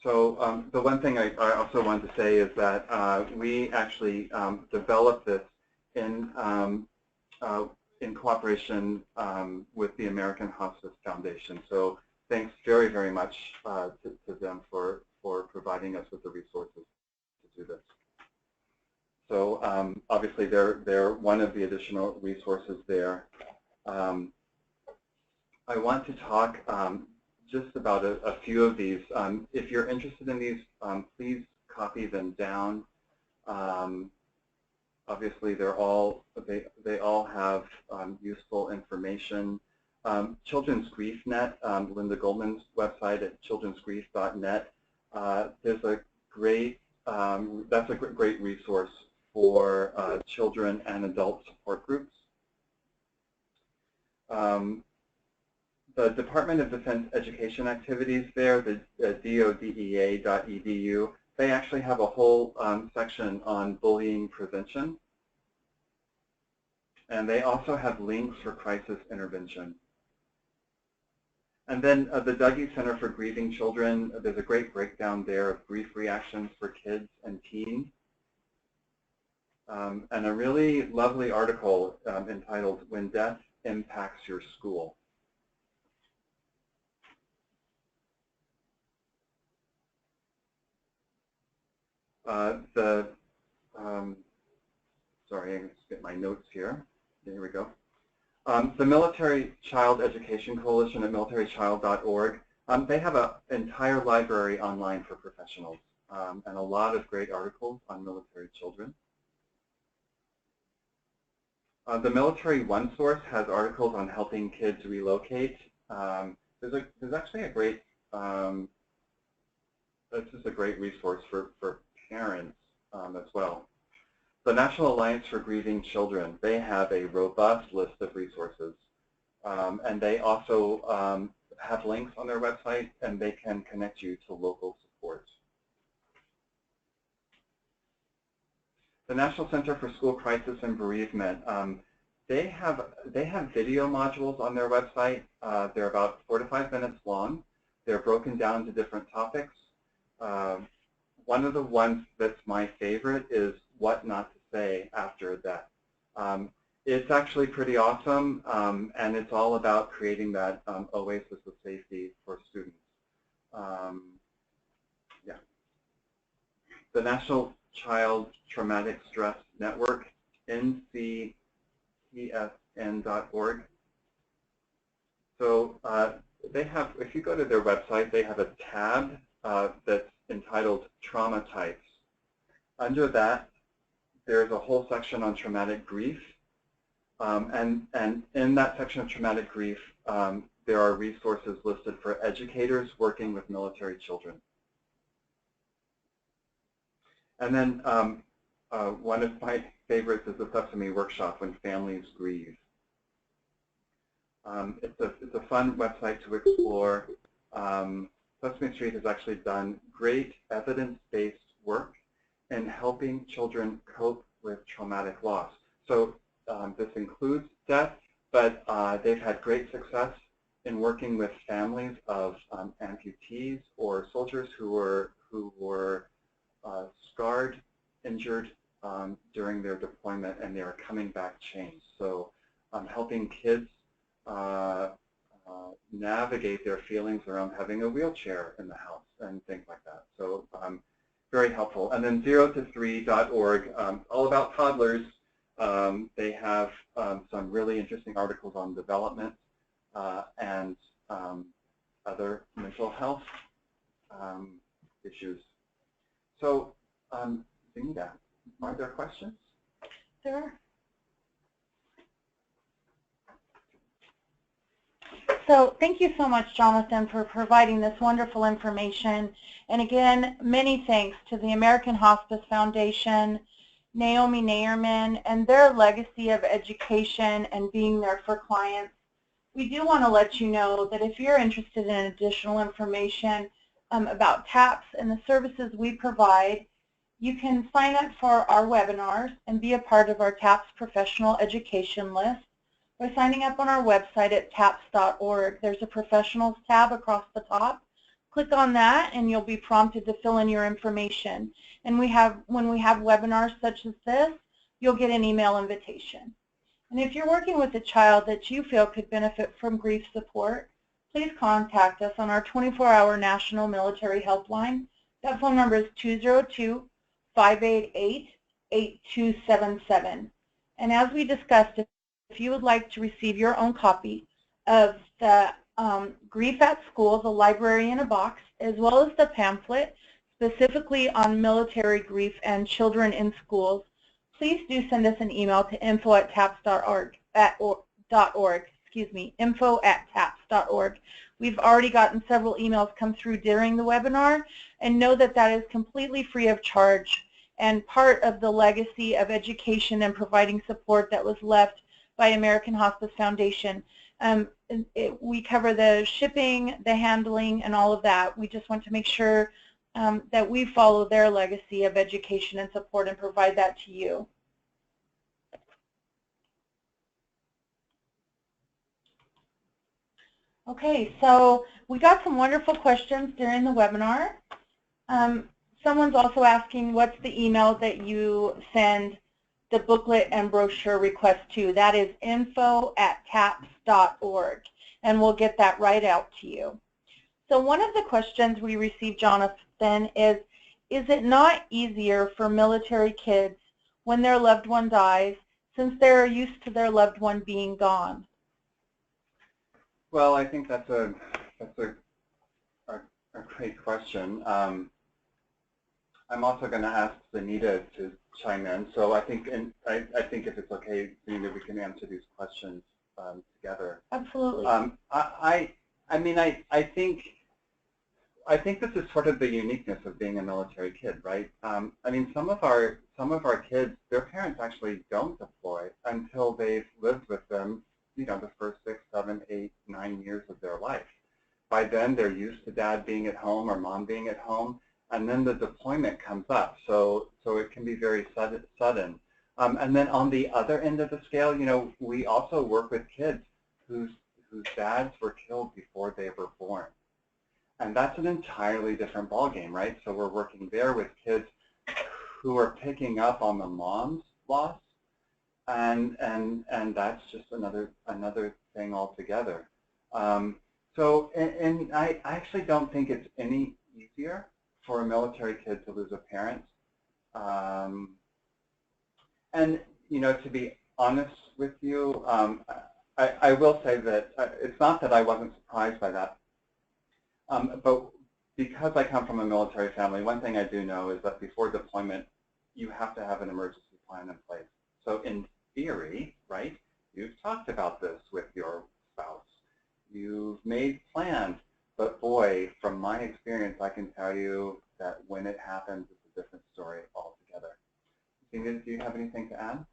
So the one thing I also wanted to say is that we actually developed this in cooperation with the American Hospice Foundation. So thanks very, very much to them for providing us with the resources to do this. So obviously they're one of the additional resources there. I want to talk just about a few of these. If you're interested in these, please copy them down. Obviously they all have useful information. Children's Grief Net, Linda Goldman's website at childrensgrief.net. There's a great, that's a great resource for children and adult support groups. The Department of Defense Education Activities there, the DODEA.edu, they actually have a whole section on bullying prevention. And they also have links for crisis intervention. And then the Dougie Center for Grieving Children, there's a great breakdown there of grief reactions for kids and teens. And a really lovely article entitled When Death Impacts Your School. Sorry, I just get my notes here. Here we go. The Military Child Education Coalition at militarychild.org, they have an entire library online for professionals and a lot of great articles on military children. The Military One Source has articles on helping kids relocate. There's actually a great, this is a great resource for parents as well. The National Alliance for Grieving Children, they have a robust list of resources. And they also have links on their website, and they can connect you to local support. The National Center for School Crisis and Bereavement, they have video modules on their website. They're about 4 to 5 minutes long. They're broken down to different topics. One of the ones that's my favorite is What Not to say after that. It's actually pretty awesome, and it's all about creating that oasis of safety for students. Yeah. The National Child Traumatic Stress Network, nctsn.org. So they have, if you go to their website, they have a tab that's entitled Trauma Types. Under that, there's a whole section on traumatic grief. And in that section of traumatic grief, there are resources listed for educators working with military children. And then one of my favorites is the Sesame Workshop, When Families Grieve. It's a fun website to explore. Sesame Street has actually done great evidence-based work in helping children cope with traumatic loss. So this includes death, but they've had great success in working with families of amputees or soldiers who were scarred, injured during their deployment, and they are coming back changed. So helping kids navigate their feelings around having a wheelchair in the house and things like that. So very helpful. And then 0to3.org, all about toddlers. They have some really interesting articles on development and other mental health issues. So, Zinita, are there questions? There are. So thank you so much, Jonathan, for providing this wonderful information. And again, many thanks to the American Hospice Foundation, Naomi Nayerman, and their legacy of education and being there for clients. We do want to let you know that if you're interested in additional information about TAPS and the services we provide, you can sign up for our webinars and be a part of our TAPS professional education list by signing up on our website at taps.org. There's a professionals tab across the top. Click on that and you'll be prompted to fill in your information. And when we have webinars such as this, you'll get an email invitation. And if you're working with a child that you feel could benefit from grief support, please contact us on our 24-hour National Military Helpline. That phone number is 202-588-8277. And as we discussed, if you would like to receive your own copy of the Grief at School, the library in a box, as well as the pamphlet specifically on military grief and children in schools, please do send us an email to info@taps.org. info@taps.org. We've already gotten several emails come through during the webinar, and know that that is completely free of charge and part of the legacy of education and providing support that was left by American Hospice Foundation. We cover the shipping, the handling, and all of that. We just want to make sure that we follow their legacy of education and support and provide that to you. Okay, so we got some wonderful questions during the webinar. Someone's also asking what's the email that you send the booklet and brochure request to. That is info@taps.org, and we'll get that right out to you. So one of the questions we received, Jonathan, is it not easier for military kids when their loved one dies, since they're used to their loved one being gone? Well, I think that's a great question. I'm also going to ask Zinita to chime in. So I think if it's okay, Zinita, we can answer these questions together. Absolutely. I think this is sort of the uniqueness of being a military kid, right? I mean, some of our kids, their parents actually don't deploy until they've lived with them, you know, the first 6, 7, 8, 9 years of their life. By then, they're used to dad being at home or mom being at home, and then the deployment comes up. So it can be very sudden. And then on the other end of the scale, you know, we also work with kids whose dads were killed before they were born. And that's an entirely different ballgame, right? So we're working there with kids who are picking up on the moms loss, and that's just another thing altogether. And I actually don't think it's any easier for a military kid to lose a parent. And to be honest with you, I will say that it's not that I wasn't surprised by that, but because I come from a military family, one thing I do know is that before deployment, you have to have an emergency plan in place. So in theory, right, you've talked about this with your spouse. You've made plans, but boy, from my experience, I can tell you that when it happens, it's a different story altogether. Tina, do you have anything to add?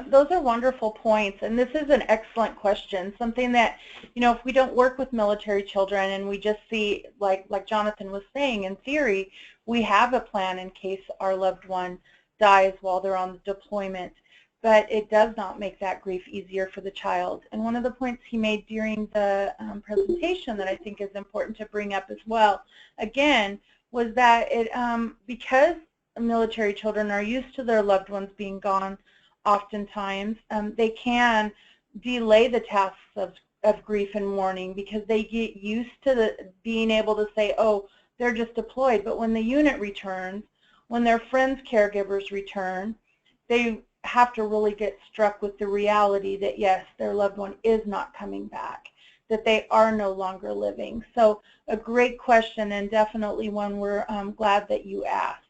Those are wonderful points, and this is an excellent question. Something that, if we don't work with military children and we just see, like Jonathan was saying, in theory, we have a plan in case our loved one dies while they're on the deployment, but it does not make that grief easier for the child. And one of the points he made during the presentation that I think is important to bring up as well, again, was that because military children are used to their loved ones being gone, oftentimes they can delay the tasks of grief and mourning because they get used to being able to say, oh, they're just deployed. But when the unit returns, when their friends' caregivers return, they have to really get struck with the reality that, yes, their loved one is not coming back, that they are no longer living. So a great question, and definitely one we're glad that you asked.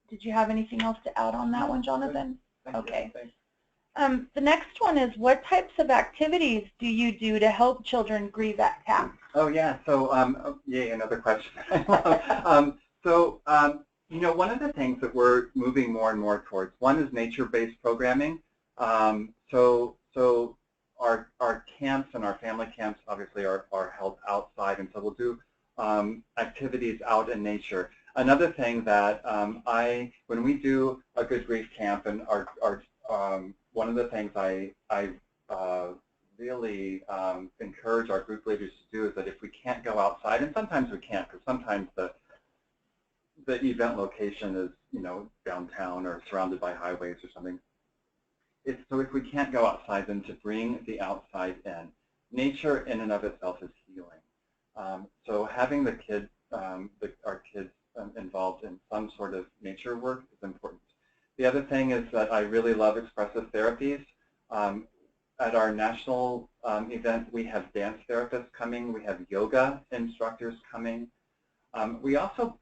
Did you have anything else to add on that one, Jonathan? Okay. The next one is, what types of activities do you do to help children grieve at TAPS? Oh yeah, so yay, another question. One of the things that we're moving more and more towards, one is nature-based programming. So our camps and our family camps obviously are held outside, and so we'll do activities out in nature. Another thing that when we do a good grief camp, and one of the things I really encourage our group leaders to do is that if we can't go outside, and sometimes we can't, because sometimes the event location is downtown or surrounded by highways or something. So if we can't go outside, then to bring the outside in. Nature in and of itself is healing. So having the kids, our kids involved in some sort of nature work is important. The other thing is that I really love expressive therapies. At our national event, we have dance therapists coming. We have yoga instructors coming. We also,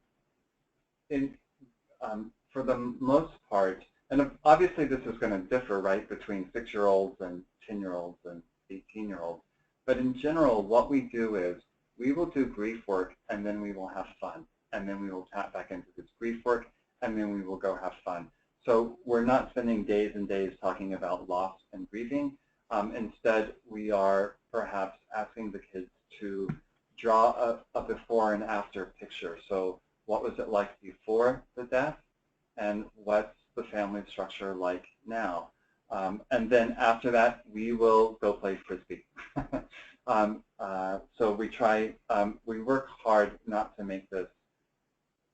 for the most part, and obviously this is going to differ, right, between 6-year-olds and 10-year-olds and 18-year-olds. But in general, what we do is we will do grief work, and then we will have fun. And then we will tap back into this grief work, and then we will go have fun. So we're not spending days and days talking about loss and grieving. Instead, we are perhaps asking the kids to draw a before and after picture. So what was it like before the death, and what's the family structure like now? And then after that, we will go play Frisbee. So we work hard not to make this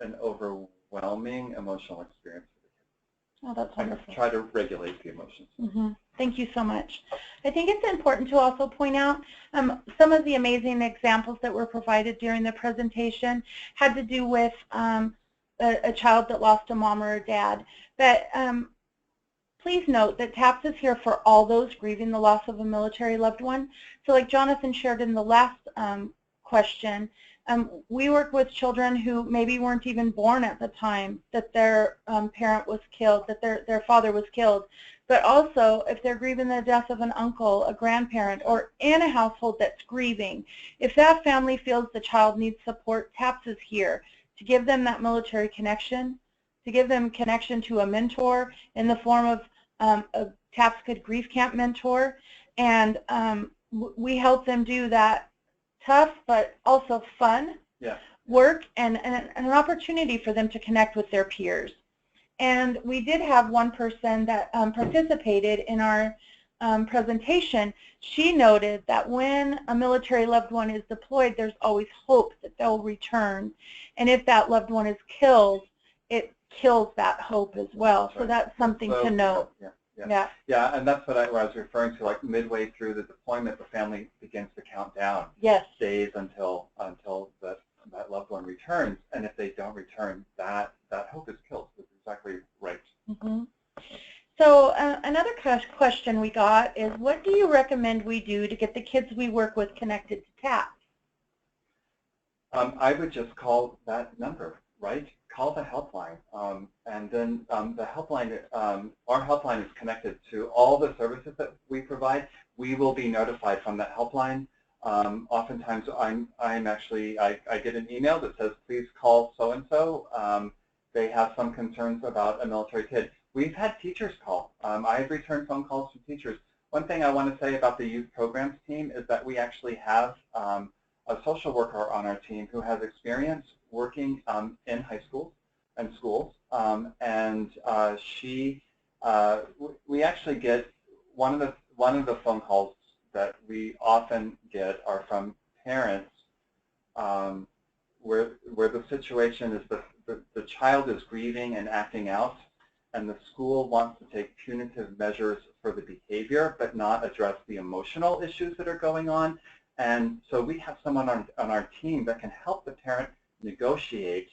an overwhelming emotional experience for the kids. Oh, that's wonderful. I try to regulate the emotions. Mm-hmm. Thank you so much. I think it's important to also point out some of the amazing examples that were provided during the presentation had to do with a child that lost a mom or a dad. But please note that TAPS is here for all those grieving the loss of a military loved one. So like Jonathan shared in the last question, we work with children who maybe weren't even born at the time that their parent was killed, that their father was killed. But also, if they're grieving the death of an uncle, a grandparent, or in a household that's grieving, if that family feels the child needs support, TAPS is here to give them that military connection, to give them connection to a mentor in the form of a TAPS Good Grief Camp mentor. And we help them do that tough but also fun work and an opportunity for them to connect with their peers. And we did have one person that participated in our presentation. She noted that when a military loved one is deployed, there's always hope that they'll return. And if that loved one is killed, it kills that hope as well. So right. that's something to note. Yeah, and that's what I was referring to, like midway through the deployment, the family begins to count down days until that loved one returns, and if they don't return, that hope is killed. That's exactly right. Mm-hmm. So another question we got is, what do you recommend we do to get the kids we work with connected to TAPS? I would just call that number, right? Call the helpline, and then the helpline, our helpline is connected to all the services that we provide. We will be notified from that helpline. Oftentimes, I get an email that says, please call so-and-so. They have some concerns about a military kid. We've had teachers call. I've returned phone calls from teachers. One thing I want to say about the youth programs team is that we actually have a social worker on our team who has experience working in high schools and schools, and we actually get one of the phone calls that we often get are from parents where the situation is the child is grieving and acting out, and the school wants to take punitive measures for the behavior but not address the emotional issues that are going on. And so we have someone on our team that can help the parent negotiate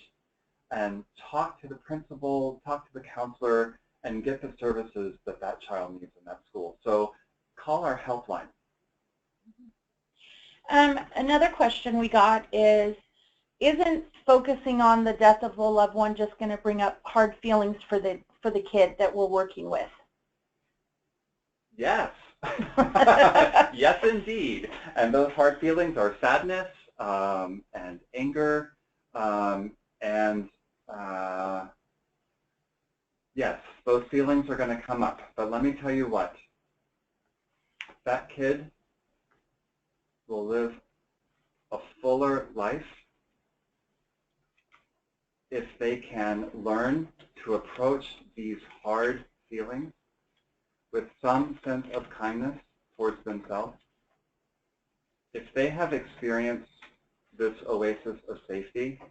and talk to the principal, talk to the counselor, and get the services that that child needs in that school. So call our helpline. Another question we got is, isn't focusing on the death of a loved one just going to bring up hard feelings for the kid that we're working with? Yes. Yes, indeed. And those hard feelings are sadness and anger and yes, those feelings are going to come up. But let me tell you what, that kid will live a fuller life if they can learn to approach these hard feelings with some sense of kindness towards themselves. If they have experienced this oasis of safety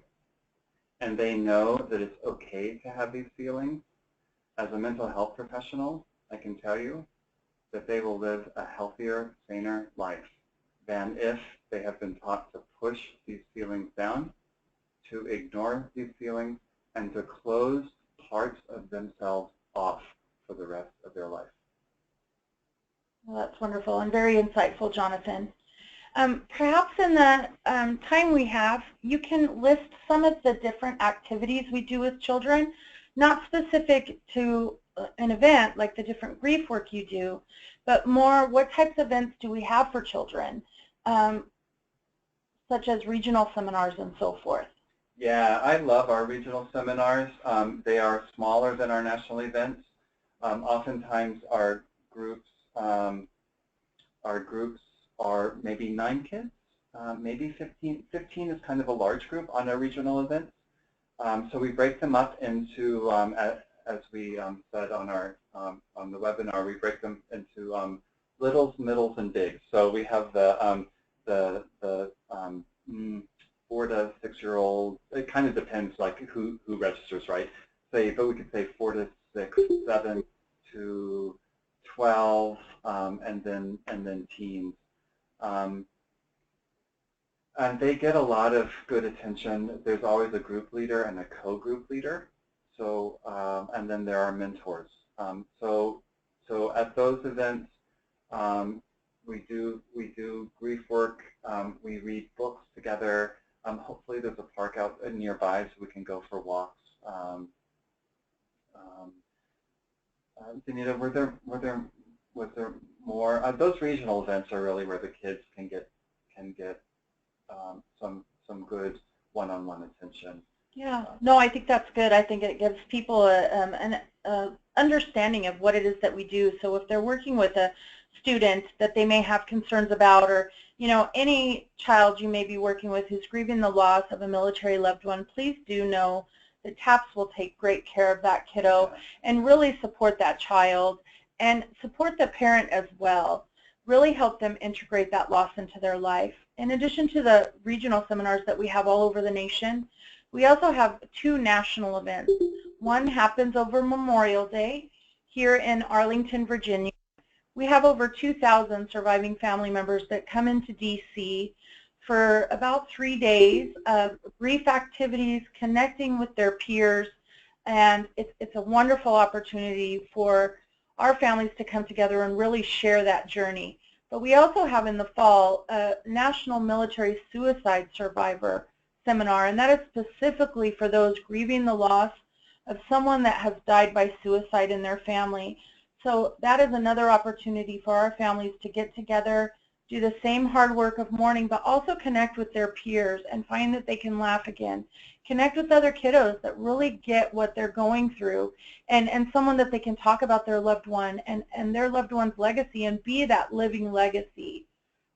and they know that it's okay to have these feelings, as a mental health professional, I can tell you that they will live a healthier, saner life than if they have been taught to push these feelings down, to ignore these feelings, and to close parts of themselves off for the rest of their life. Well, that's wonderful and very insightful, Jonathan. Perhaps in the time we have, you can list some of the different activities we do with children, not specific to an event like the different grief work you do, but more what types of events do we have for children, such as regional seminars and so forth. Yeah, I love our regional seminars. They are smaller than our national events. Oftentimes our groups are maybe 9 kids, maybe 15. 15 is kind of a large group on our regional events. So we break them up into, as we said on the webinar, we break them into littles, middles, and bigs. So we have the 4 to 6-year-old. It kind of depends, like who registers, right? But we could say 4 to 6, 7 to 12, and then teens. And they get a lot of good attention. There's always a group leader and a co-group leader. So, and then there are mentors. So at those events, we do grief work. We read books together. Hopefully, there's a park out nearby, so we can go for walks. Danita, was there more? Those regional events are really where the kids can get some good one-on-one attention. Yeah, no, I think that's good. I think it gives people an understanding of what it is that we do. So if they're working with a student that they may have concerns about, or any child you may be working with who's grieving the loss of a military loved one, please do know that TAPS will take great care of that kiddo and really support that child and support the parent as well. Really help them integrate that loss into their life. In addition to the regional seminars that we have all over the nation, we also have 2 national events. One happens over Memorial Day here in Arlington, Virginia. We have over 2,000 surviving family members that come into DC for about 3 days of brief activities, connecting with their peers, and it's a wonderful opportunity for our families to come together and really share that journey. But we also have in the fall a National Military Suicide Survivor Seminar, and that is specifically for those grieving the loss of someone that has died by suicide in their family. So that is another opportunity for our families to get together, do the same hard work of mourning, but also connect with their peers and find that they can laugh again. Connect with other kiddos that really get what they're going through, and someone that they can talk about their loved one and their loved one's legacy, and be that living legacy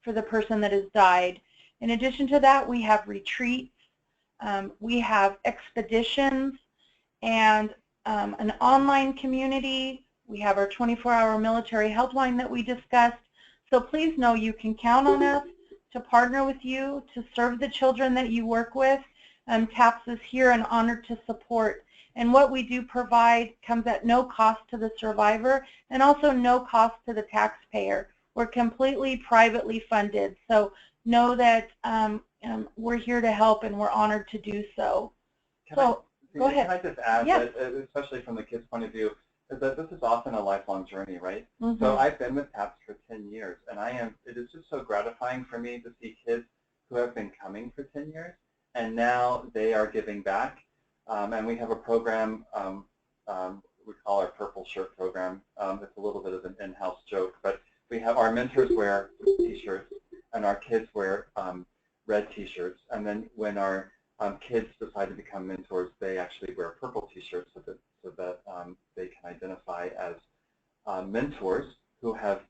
for the person that has died. In addition to that, we have retreats, we have expeditions, and an online community. We have our 24-hour military helpline that we discussed. So please know you can count on us to partner with you, to serve the children that you work with. TAPS is here and honored to support. And what we do provide comes at no cost to the survivor and also no cost to the taxpayer. We're completely privately funded. So know that we're here to help, and we're honored to do so. Go ahead. Can I just add Yes. that, especially from the kids' point of view, is that this is often a lifelong journey, right? Mm-hmm. So I've been with TAPS for 10 years, and it is just so gratifying for me to see kids who have been coming for 10 years, and now they are giving back. And we have a program we call our Purple Shirt program. It's a little bit of an in-house joke, but we have our mentors wear T-shirts, and our kids wear red T-shirts, and then when our kids decide to become mentors, they actually wear purple T-shirts so that they can identify as mentors who have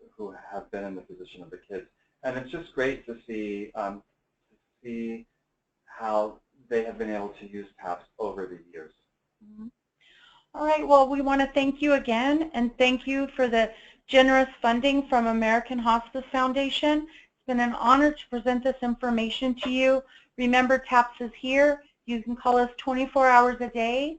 been in the position of the kids. And it's just great to see how they have been able to use TAPS over the years. Mm-hmm. All right. Well, we want to thank you again, and thank you for the generous funding from American Hospice Foundation. It's been an honor to present this information to you. Remember, TAPS is here. You can call us 24 hours a day,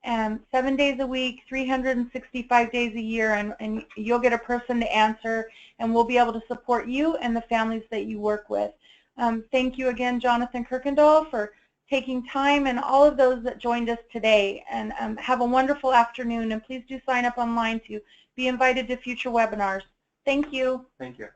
7 days a week, 365 days a year, and you'll get a person to answer, and we'll be able to support you and the families that you work with. Thank you again, Jonathan Kirkendall, for taking time, and all of those that joined us today. And have a wonderful afternoon, and please do sign up online to be invited to future webinars. Thank you. Thank you.